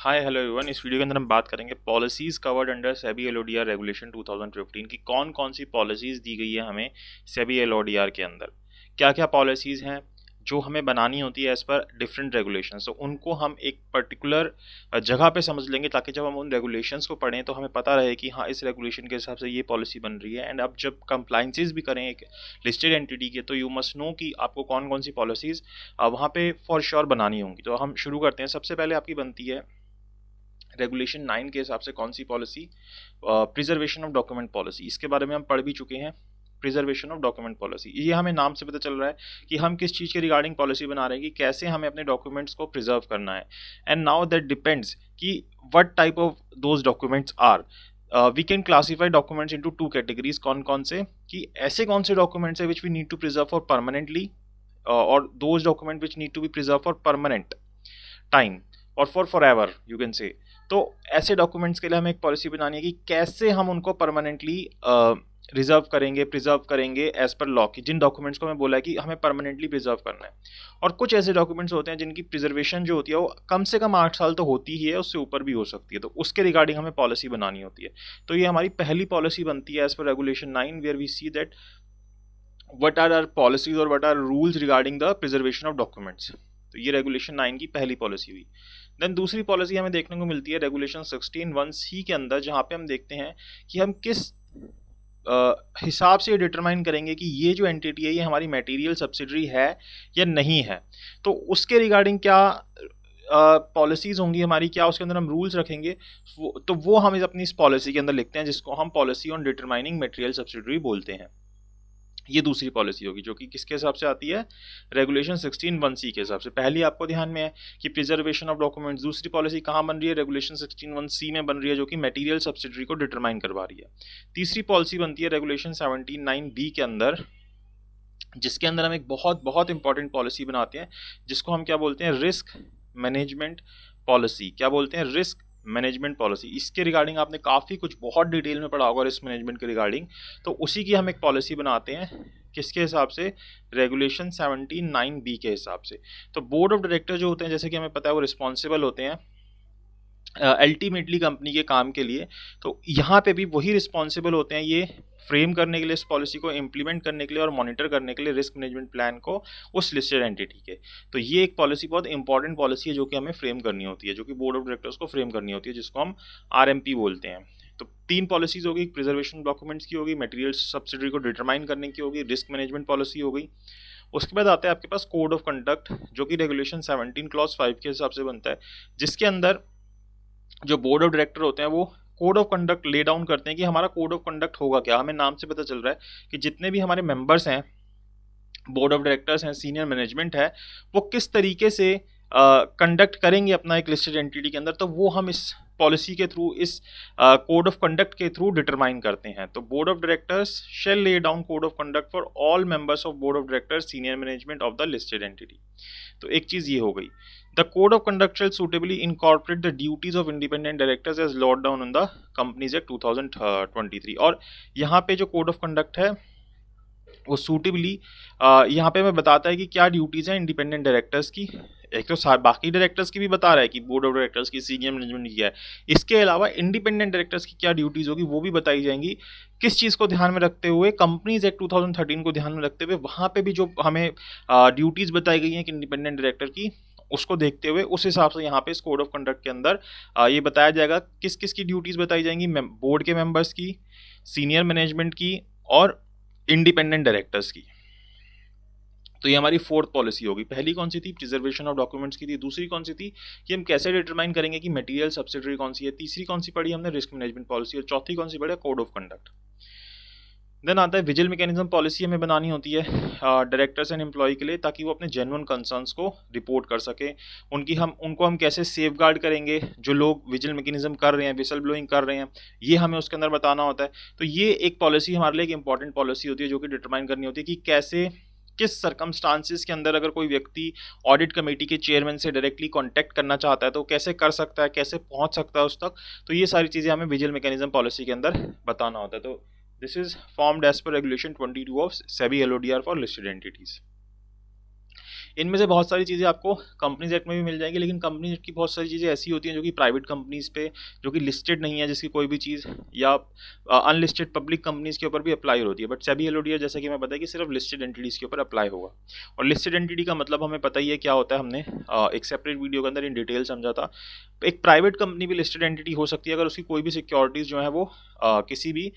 Hi hello everyone. इस video के अंदर हम बात करेंगे policies covered under SEBI LODR regulation 2015 की कौन कौन सी पॉलिसीज़ दी गई है हमें सेबी एलओडीआर के अंदर। क्या क्या पॉलिसीज़ हैं जो हमें बनानी होती है एज़ पर डिफरेंट रेगुलेशंस, तो उनको हम एक पर्टिकुलर जगह पे समझ लेंगे ताकि जब हम उन रेगुलेशंस को पढ़ें तो हमें पता रहे कि हाँ इस रेगुलेशन के हिसाब से ये पॉलिसी बन रही है। एंड अब जब कंप्लाइंसेस भी करें एक लिस्टेड एंटिटी के तो यू मस्ट नो कि आपको कौन कौन सी पॉलिसीज़ वहाँ पे फॉर श्योर बनानी होंगी। तो हम शुरू करते हैं। सबसे पहले आपकी बनती है रेगुलेशन 9 के हिसाब से कौन सी policy, preservation of document policy. इसके बारे में हम पढ़ भी चुके हैं। प्रिजर्वेशन ऑफ डॉक्यूमेंट पॉलिसी, ये हमें नाम से पता चल रहा है कि हम किस चीज़ के रिगार्डिंग पॉलिसी बना रहे हैं, कि कैसे हमें अपने डॉक्यूमेंट्स को प्रिजर्व करना है। एंड नाउ दैट डिपेंड्स कि what type of those documents are. We can classify documents into two categories. कौन कौन से, कि ऐसे कौन से डॉक्यूमेंट्स है which we need to preserve for permanently, और those document which need to be preserve for permanent time और forever you can say. तो ऐसे डॉक्यूमेंट्स के लिए हमें एक पॉलिसी बनानी है कि कैसे हम उनको परमानेंटली रिजर्व करेंगे, प्रिजर्व करेंगे एज पर लॉ की। जिन डॉक्यूमेंट्स को हमें बोला है कि हमें परमानेंटली प्रिजर्व करना है, और कुछ ऐसे डॉक्यूमेंट्स होते हैं जिनकी प्रिजर्वेशन जो होती है वो कम से कम 8 साल तो होती ही है, उससे ऊपर भी हो सकती है, तो उसके रिगार्डिंग हमें पॉलिसी बनानी होती है। तो ये हमारी पहली पॉलिसी बनती है as per regulation 9, where we see that what are our policies और what are rules regarding the preservation of documents। तो ये रेगुलेशन 9 की पहली पॉलिसी हुई। देन दूसरी पॉलिसी हमें देखने को मिलती है रेगुलेशन 16(1)(c) के अंदर, जहाँ पे हम देखते हैं कि हम किस हिसाब से डिटरमाइन करेंगे कि ये जो एंटिटी है ये हमारी मटेरियल सब्सिडरी है या नहीं है। तो उसके रिगार्डिंग क्या पॉलिसीज होंगी हमारी, क्या उसके अंदर हम रूल्स रखेंगे, तो वो हम अपनी इस पॉलिसी के अंदर लिखते हैं, जिसको हम policy on determining material subsidiary बोलते हैं। ये दूसरी पॉलिसी होगी जो कि किसके हिसाब से आती है, रेगुलेशन 16(1)(c) के हिसाब से। पहली आपको ध्यान में है कि प्रिजर्वेशन ऑफ डॉक्यूमेंट्स। दूसरी पॉलिसी कहाँ बन रही है, रेगुलेशन 16(1)(c) में बन रही है, जो कि मटेरियल सब्सिडरी को डिटरमाइन करवा रही है। तीसरी पॉलिसी बनती है रेगुलेशन 17(9)(b) के अंदर, जिसके अंदर हम एक बहुत बहुत इंपॉर्टेंट पॉलिसी बनाते हैं, जिसको हम क्या बोलते हैं, रिस्क मैनेजमेंट पॉलिसी। क्या बोलते हैं, रिस्क मैनेजमेंट पॉलिसी। इसके रिगार्डिंग आपने काफ़ी कुछ बहुत डिटेल में पढ़ा होगा रिस्क मैनेजमेंट के रिगार्डिंग, तो उसी की हम एक पॉलिसी बनाते हैं किसके हिसाब से, रेगुलेशन 17(9)(b) के हिसाब से। तो बोर्ड ऑफ डायरेक्टर जो होते हैं, जैसे कि हमें पता है, वो रिस्पॉन्सिबल होते हैं अल्टीमेटली कंपनी के काम के लिए। तो यहाँ पे भी वही रिस्पॉन्सिबल होते हैं ये फ्रेम करने के लिए, इस पॉलिसी को इम्प्लीमेंट करने के लिए और मॉनिटर करने के लिए रिस्क मैनेजमेंट प्लान को उस लिस्टेड एंटिटी के। तो ये एक पॉलिसी बहुत इंपॉर्टेंट पॉलिसी है जो कि हमें फ्रेम करनी होती है, जो कि बोर्ड ऑफ डायरेक्टर्स को फ्रेम करनी होती है, जिसको हम RMP बोलते हैं। तो तीन पॉलिसीज होगी, प्रिजर्वेशन डॉक्यूमेंट्स की होगी, मटेरियल सब्सिडरी को डिटरमाइन करने की होगी, रिस्क मैनेजमेंट पॉलिसी हो गई। उसके बाद आता है आपके पास कोड ऑफ कंडक्ट, जो कि रेगुलेशन 17 क्लॉज 5 के हिसाब से बनता है, जिसके अंदर जो बोर्ड ऑफ डायरेक्टर होते हैं वो code of conduct lay down करते हैं कि हमारा कोड ऑफ कंडक्ट होगा क्या। हमें नाम से पता चल रहा है कि जितने भी हमारे मेंबर्स हैं, बोर्ड ऑफ डायरेक्टर्स हैं, सीनियर मैनेजमेंट है, वो किस तरीके से कंडक्ट करेंगे अपना एक लिस्टेड एंटिटी के अंदर, तो वो हम इस पॉलिसी के थ्रू, इस कोड ऑफ कंडक्ट के थ्रू डिटरमाइन करते हैं। तो board of directors shall lay down code of conduct for all members of board of directors, senior management of the listed entity. तो एक चीज ये हो गई। The code of conduct shall suitably incorporate the duties of independent directors as laid down in the companies act 2023। और यहाँ पे जो कोड ऑफ कंडक्ट है वो सूटेबली यहाँ पे हमें बताता है कि क्या ड्यूटीज़ हैं इंडिपेंडेंट डायरेक्टर्स की। एक तो बाकी डायरेक्टर्स की भी बता रहा है कि बोर्ड ऑफ डायरेक्टर्स की, सीनियर मैनेजमेंट की है, इसके अलावा इंडिपेंडेंट डायरेक्टर्स की क्या ड्यूटीज़ होगी वो भी बताई जाएंगी। किस चीज़ को ध्यान में रखते हुए, कंपनीज एक्ट 2013 को ध्यान में रखते हुए, वहाँ पे भी जो हमें ड्यूटीज़ बताई गई हैं कि इंडिपेंडेंट डायरेक्टर की, उसको देखते हुए उस हिसाब से यहाँ पे इस कोड ऑफ कंडक्ट के अंदर ये बताया जाएगा किस किस की ड्यूटीज़ बताई जाएंगी, बोर्ड के मेंबर्स की, सीनियर मैनेजमेंट की और इंडिपेंडेंट डायरेक्टर्स की। तो ये हमारी फोर्थ पॉलिसी होगी। पहली कौन सी थी, प्रिजर्वेशन ऑफ डॉक्यूमेंट्स की थी। दूसरी कौन सी थी कि हम कैसे डिटरमाइन करेंगे कि मटेरियल सब्सिडरी कौन सी है। तीसरी कौन सी पढ़ी हमने, रिस्क मैनेजमेंट पॉलिसी। और चौथी कौन सी पढ़ी, कोड ऑफ कंडक्ट। देन आता है विजिल मैकेनिज्म पॉलिसी, हमें बनानी होती है डायरेक्टर्स एंड एम्प्लॉय के लिए, ताकि वो अपने जेन्युइन कंसर्न्स को रिपोर्ट कर सके। उनको हम कैसे सेफ गार्ड करेंगे, जो लोग विजिल मैकेनिज्म कर रहे हैं, विसल ब्लोइंग कर रहे हैं, ये हमें उसके अंदर बताना होता है। तो ये एक पॉलिसी हमारे लिए एक इंपॉर्टेंट पॉलिसी होती है, जो कि डिटरमाइन करनी होती है कि कैसे, किस सर्कमस्टांसिस के अंदर अगर कोई व्यक्ति ऑडिट कमेटी के चेयरमैन से डायरेक्टली कांटेक्ट करना चाहता है तो कैसे कर सकता है, कैसे पहुंच सकता है उस तक। तो ये सारी चीज़ें हमें विजिल मैकेनिज्म पॉलिसी के अंदर बताना होता है। तो this is formed as per regulation 22 of SEBI LODR for listed entities. इनमें से बहुत सारी चीज़ें आपको कंपनीज एक्ट में भी मिल जाएंगी, लेकिन कंपनीज एक्ट की बहुत सारी चीज़ें ऐसी होती हैं जो कि प्राइवेट कंपनीज पे, जो कि लिस्टेड नहीं है जिसकी कोई भी चीज़, या अनलिस्टेड पब्लिक कंपनीज के ऊपर भी अप्लाई होती है। बट सेबी एलओडीआर जैसा कि मैं बताया कि सिर्फ लिस्टेड एंटिटीज़ के ऊपर अप्लाई होगा। और लिस्टेड एंटिटी का मतलब हमें पता ही है क्या होता है, हमने एक सेपरेट वीडियो के अंदर इन डिटेल समझा था। एक प्राइवेट कंपनी भी लिस्टेड एंटिटी हो सकती है अगर उसकी कोई भी सिक्योरिटीज़ जो है वो किसी भी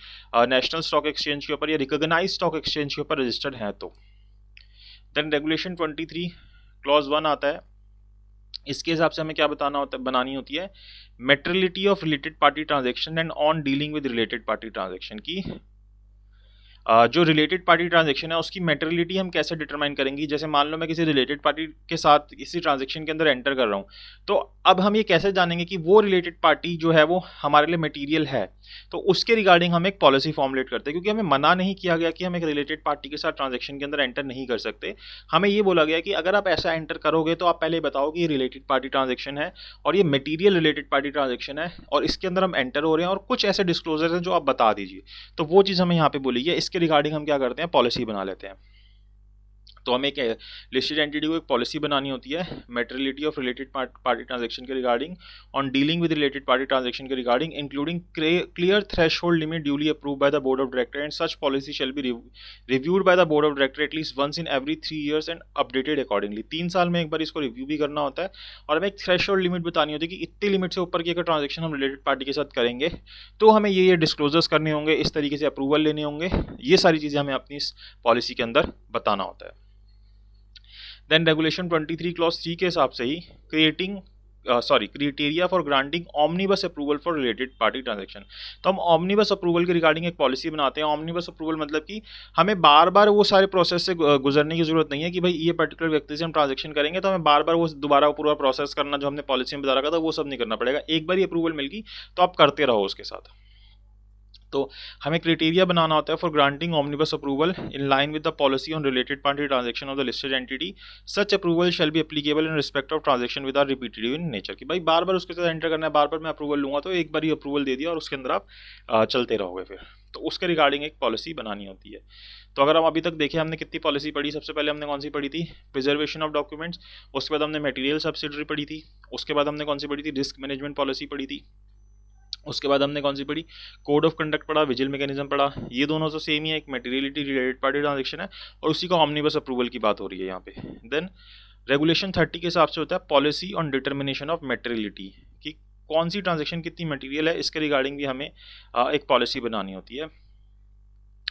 नेशनल स्टॉक एक्सचेंज के ऊपर या रिकॉग्नाइज्ड स्टॉक एक्सचेंज के ऊपर रजिस्टर्ड है तो। देन रेगुलेशन 23 क्लॉज 1 आता है। इसके हिसाब से हमें क्या बनानी होती है, materiality of related party transaction and on dealing with related party transaction की जो रिलेटेड पार्टी ट्रांजैक्शन है उसकी मेटेरियलिटी हम कैसे डिटरमाइन करेंगे। जैसे मान लो मैं किसी रिलेटेड पार्टी के साथ इसी ट्रांजैक्शन के अंदर एंटर कर रहा हूँ, तो अब हम ये कैसे जानेंगे कि वो रिलेटेड पार्टी जो है वो हमारे लिए मटेरियल है। तो उसके रिगार्डिंग हम एक पॉलिसी फॉर्मुलेट करते हैं, क्योंकि हमें मना नहीं किया गया कि हम एक रिलेटेड पार्टी के साथ ट्रांजैक्शन के अंदर एंटर नहीं कर सकते। हमें ये बोला गया कि अगर आप ऐसा एंटर करोगे तो आप पहले बताओ कि ये रिलेटेड पार्टी ट्रांजैक्शन है और ये मटेरियल रिलेटेड पार्टी ट्रांजैक्शन है और इसके अंदर हम एंटर हो रहे हैं और कुछ ऐसे डिस्क्लोजर हैं जो आप बता दीजिए। तो वो चीज़ हमें यहाँ पे बोली है, इसके रिगार्डिंग हम क्या करते हैं, पॉलिसी बना लेते हैं। तो हमें एक लिस्टेड एंटिटी को एक पॉलिसी बनानी होती है materiality of related party transaction के regarding, on dealing with related party transaction के regarding, including clear threshold limit duly approved by the board of director, and such policy shall be reviewed by the board of director at least once in every 3 years and updated accordingly. 3 साल में एक बार इसको review भी करना होता है और हमें एक थ्रेशहोल्ड लिमिट बतानी होती है कि इतनी लिमिट से ऊपर की अगर ट्रांजैक्शन हम रिलेटेड पार्टी के साथ करेंगे तो हमें ये डिस्क्लोजर्स करने होंगे, इस तरीके से अप्रूवल लेने होंगे, ये सारी चीज़ें हमें अपनी इस पॉलिसी के अंदर बताना होता है। देन रेगुलेशन 23 क्लॉज 3 के हिसाब से ही criteria for granting omnibus approval for related party transaction. तो हम ऑमनीबस अप्रूवल के रिगार्डिंग एक पॉलिसी बनाते हैं। ऑमनीबस अप्रूवल मतलब कि हमें बार बार वो सारे प्रोसेस से गुजरने की जरूरत नहीं है कि भाई ये पर्टिकुलर व्यक्ति से हम ट्रांजैक्शन करेंगे तो हमें बार बार वो दोबारा पूरा प्रोसेस करना जो हमने पॉलिसी में बता रखा था वो सब नहीं करना पड़ेगा। एक बार ये अप्रूवल मिल गई तो आप करते रहो उसके साथ। तो हमें क्राइटेरिया बनाना होता है for granting omnibus approval in line with the policy on related party transaction of the listed entity. Such approval shall be applicable in respect of transaction with are repetitive in nature. कि भाई बार बार उसके साथ enter करना है, बार बार मैं approval लूंगा तो एक बार ही अप्रूवल दे दिया और उसके अंदर आप चलते रहोगे फिर। तो उसके रिगार्डिंग एक पॉलिसी बनानी होती है। तो अगर हम अभी तक देखें हमने कितनी पॉलिसी पढ़ी, सबसे पहले हमने कौन सी पढ़ी थी, प्रिजर्वेशन ऑफ डॉक्यूमेंट्स। उसके बाद हमने मटेरियल सब्सिडरी पढ़ी थी। उसके बाद हमने कौन सी पढ़ी थी, रिस्क मैनेजमेंट पॉलिसी पढ़ी थी। उसके बाद हमने कौन सी पढ़ी, कोड ऑफ कंडक्ट पढ़ा, विजिल मैकेनिज्म पढ़ा। ये दोनों तो सेम ही है, एक मटेरियलिटी रिलेटेड पार्टी ट्रांजैक्शन है और उसी का ऑमनिबस अप्रूवल की बात हो रही है यहाँ पे। देन रेगुलेशन 30 के हिसाब से होता है policy on determination of materiality, कि कौन सी ट्रांजैक्शन कितनी मटेरियल है, इसके रिगार्डिंग भी हमें एक पॉलिसी बनानी होती है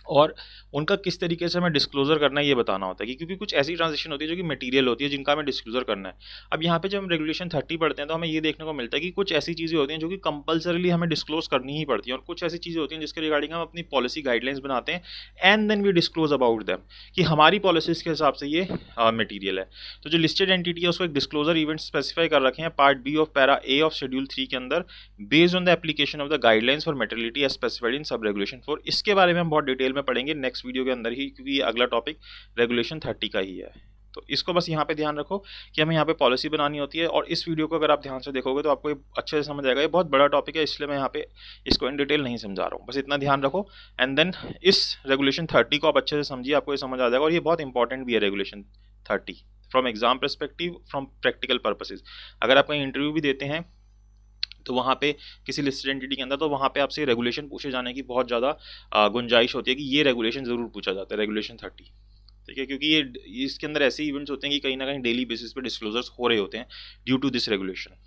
और उनका किस तरीके से हमें डिस्क्लोजर करना है ये बताना होता है। कि क्योंकि कुछ ऐसी ट्रांजैक्शन होती है जो कि मटेरियल होती है जिनका हमें डिस्क्लोजर करना है। अब यहाँ पे जब हम रेगुलेशन 30 पढ़ते हैं तो हमें ये देखने को मिलता है कि कुछ ऐसी चीज़ें होती हैं जो कि कंपलसरीली हमें डिस्क्लोज करनी ही पड़ती हैं और कुछ ऐसी चीज़ें होती हैं जिसके रिगार्डिंग हम अपनी पॉलिसी गाइडलाइंस बनाते हैं and then we disclose about them, कि हमारी पॉलिसीज के हिसाब से ये मटीरियल है। तो जो लिस्टेड एंटिटी है उसको एक डिस्क्लोजर इवेंट स्पेसिफाई कर रखे हैं part B of para A of schedule 3 के अंदर, based on the application of the guidelines for materiality as specified in sub regulation 4। इसके बारे में हम बहुत डिटेल में पढ़ेंगे नेक्स्ट वीडियो के अंदर ही, क्योंकि ये अगला टॉपिक रेगुलेशन 30 का ही है। तो इसको बस यहाँ पे ध्यान रखो कि हमें यहाँ पे पॉलिसी बनानी होती है और इस वीडियो को अगर आप ध्यान से देखोगे तो आपको अच्छे से समझ आएगा। ये बहुत बड़ा टॉपिक है इसलिए मैं यहाँ पे इसको इन डिटेल नहीं समझा रहा हूँ, बस इतना ध्यान रखो एंड देन इस रेगुलेशन 30 को आप अच्छे से समझिए, आपको ये समझ आ जाएगा। और ये बहुत इंपॉर्टेंट भी है regulation 30 from exam perspective, from practical purposes. अगर आप कहीं इंटरव्यू भी देते हैं तो वहाँ पे किसी लिस्टेड एंटिटी के अंदर, तो वहाँ पे आपसे रेगुलेशन पूछे जाने की बहुत ज़्यादा गुंजाइश होती है कि ये रेगुलेशन ज़रूर पूछा जाता है, रेगुलेशन 30। ठीक है, क्योंकि ये इसके अंदर ऐसे इवेंट्स होते हैं कि कहीं ना कहीं डेली बेसिस पे डिस्क्लोजर्स हो रहे होते हैं ड्यू टू दिस रेगुलेशन।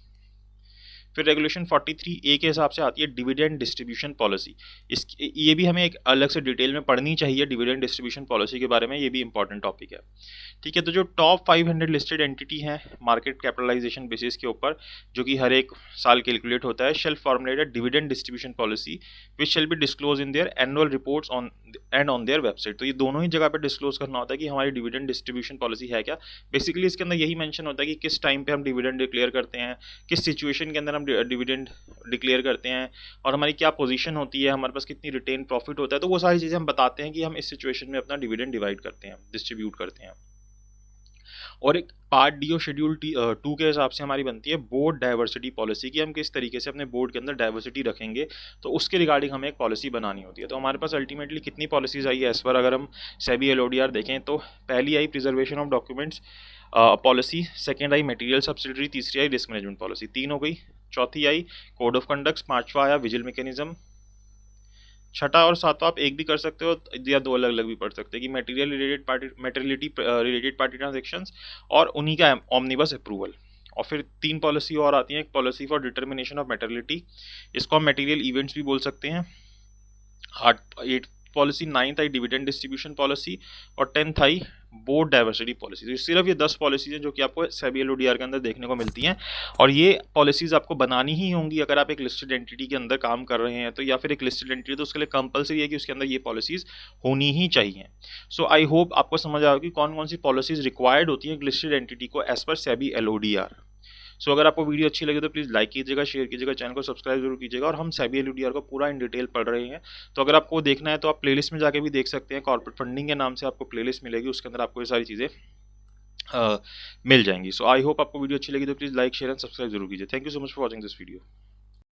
फिर रेगुलेशन 43A के हिसाब से आती है डिविडेंड डिस्ट्रीब्यूशन पॉलिसी। इस ये भी हमें एक अलग से डिटेल में पढ़नी चाहिए डिविडेंड डिस्ट्रीब्यूशन पॉलिसी के बारे में, ये भी इंपॉर्टेंट टॉपिक है। ठीक है, तो जो टॉप 500 लिस्टेड एंटिटी हैं मार्केट कैपिटलाइजेशन बेसिस के ऊपर, जो कि हर एक साल कैलकुलेट होता है, shall formulate a dividend distribution policy which shall be disclose in their annual reports on and on their website. तो ये दोनों ही जगह पर डिस्क्लोज करना होता है कि हमारी डिविडेंड डिस्ट्रीब्यूशन पॉलिसी है क्या। बेसिकली इसके अंदर यही मेंशन होता है कि किस टाइम पे हम डिविडेंड डिक्लेयर करते हैं, किस सिचुएशन के अंदर हम डिविडेंड डिक्लेयर करते हैं और हमारी क्या पोजीशन होती है, हमारे पास कितनी रिटेन प्रॉफिट होता है। तो वो सारी चीज़ें हम बताते हैं कि हम इस सिचुएशन में अपना डिविडेंड डिवाइड करते हैं, डिस्ट्रीब्यूट करते हैं। और एक पार्ट डी और शेड्यूल 2 के हिसाब से हमारी बनती है बोर्ड डाइवर्सिटी पॉलिसी, की हम किस तरीके से अपने बोर्ड के अंदर डाइवर्सिटी रखेंगे, तो उसके रिगार्डिंग हमें एक पॉलिसी बनानी होती है। तो हमारे पास अल्टीमेटली कितनी पॉलिसीज आई है इस पर अगर हम सेबी एलओडीआर देखें तो पहली आई preservation of documents, policy, second आई मटेरियल सब्सिडरी, तीसरी आई रिस्क मैनेजमेंट पॉलिसी, 3 हो गई। चौथी आई कोड ऑफ कंडक्ट, पांचवा आया विजिल मैकेनिज्म, छठा और सातवां आप एक भी कर सकते हो या दो अलग अलग भी पढ़ सकते हैं कि मटेरियलिटी रिलेटेड पार्टी ट्रांजेक्शंस और उन्हीं का ऑमनिबस अप्रूवल। और फिर 3 पॉलिसी और आती हैं, एक policy for determination of materiality, इसको हम मटेरियल इवेंट्स भी बोल सकते हैं। 8 पॉलिसी, 9th आई डिविडेंड डिस्ट्रीब्यूशन पॉलिसी और 10th आई बोर्ड डाइवर्सिटी पॉलिसी। तो सिर्फ ये 10 पॉलिसीज हैं जो कि आपको सेबी एलओडीआर के अंदर देखने को मिलती हैं, और ये पॉलिसीज आपको बनानी ही होंगी अगर आप एक लिस्टेड एंटिटी के अंदर काम कर रहे हैं तो, या फिर एक लिस्टेड एंटिटी तो उसके लिए कंपलसरी है कि उसके अंदर ये पॉलिसीज होनी ही चाहिए। सो आई होप आपको समझ आएगा कि कौन कौन सी पॉलिसीज रिक्वायर्ड होती हैं एक लिस्टेड एंटिटी को एज पर सेबी एलओडीआर। सो अगर आपको वीडियो अच्छी लगी तो प्लीज़ लाइक कीजिएगा, शेयर कीजिएगा, चैनल को सब्सक्राइब जरूर कीजिएगा। और हम सेबी एलओडीआर को पूरा इन डिटेल पढ़ रहे हैं, तो अगर आपको देखना है तो आप प्लेलिस्ट में जाके भी देख सकते हैं। कॉर्पोरेट फंडिंग के नाम से आपको प्लेलिस्ट मिलेगी, उसके अंदर आपको ये सारी चीज़ें मिल जाएंगी। सो आई होप आपको वीडियो अच्छी लगी तो please like share and subscribe जरूर कीजिए। Thank you so much for watching this video.